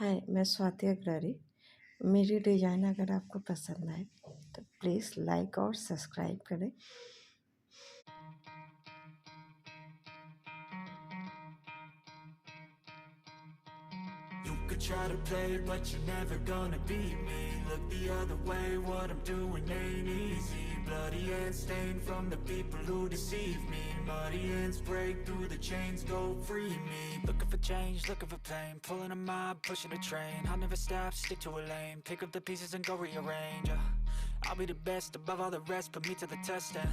हाय, मैं स्वाति अग्रवारी। मेरी डिज़ाइन अगर आपको पसंद आए तो प्लीज़ लाइक और सब्सक्राइब करें। You could try to play, but you're never gonna beat me. Look the other way, what I'm doing ain't easy. Bloody hands stained from the people who deceive me. Muddy hands break through the chains, go free me. Looking for change, looking for pain. Pulling a mob, pushing a train. I'll never stop, stick to a lane. Pick up the pieces and go rearrange. I'll be the best above all the rest, put me to the test and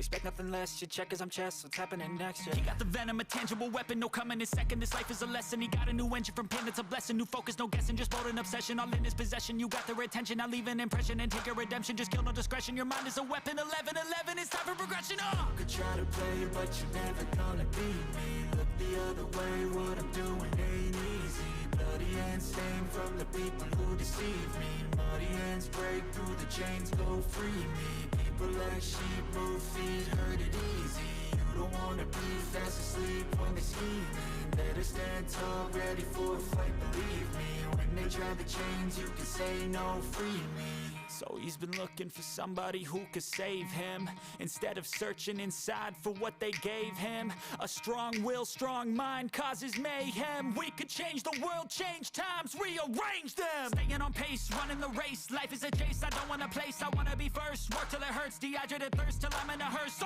expect nothing less. You check as I'm chess, what's happening next? Yeah. He got the venom, a tangible weapon, no coming in second. This life is a lesson. He got a new engine from pain, it's a blessing. New focus, no guessing, just bold and obsession. All in his possession, you got their attention. I'll leave an impression and take your redemption. Just kill no discretion. Your mind is a weapon. 11-11, it's time for progression. You could try to play, but you're never gonna beat me. Look the other way, what I'm doing ain't easy. Bloody hands stained from the people who deceive me. Muddy hands break through the chains, go free me. People like sheep move feet, hurt it easy. You don't wanna be fast asleep when they scheming. Better stand tall, ready for a fight, believe me. When they try the chains, you can say no, free me. So he's been looking for somebody who could save him, instead of searching inside for what they gave him. A strong will, strong mind causes mayhem. We could change the world, change times, rearrange them. Staying on pace, running the race. Life is a chase, I don't want a place. I wanna be first, work till it hurts. Dehydrated thirst till I'm in a hearse.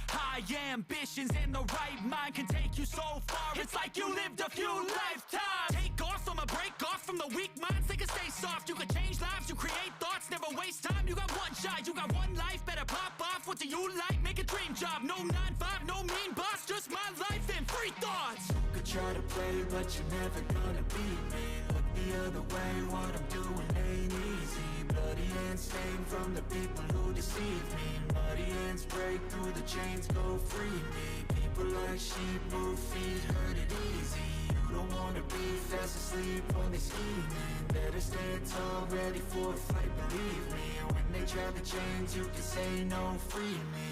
High ambitions and the right mind can take you so far. It's like you lived a few lifetimes. Take off from a break off from the weak minds. They can stay soft. You can change lives, you create thoughts. Never waste time. You got one shot, you got one life. Better pop off. What do you like? Make a dream job. No 9-5, no mean boss. Just my life and free thoughts. You could try to play, but you're never gonna beat me. Look the other way, what I'm doing ain't easy. Bloody hands stained from the people who deceive me. Muddy hands break through the chains, go free me. People like sheep move feet, hurt it easy. You don't wanna be fast asleep when they scheming. Better stand tall, ready for a fight, believe me. When they try the chains, you can say no, free me.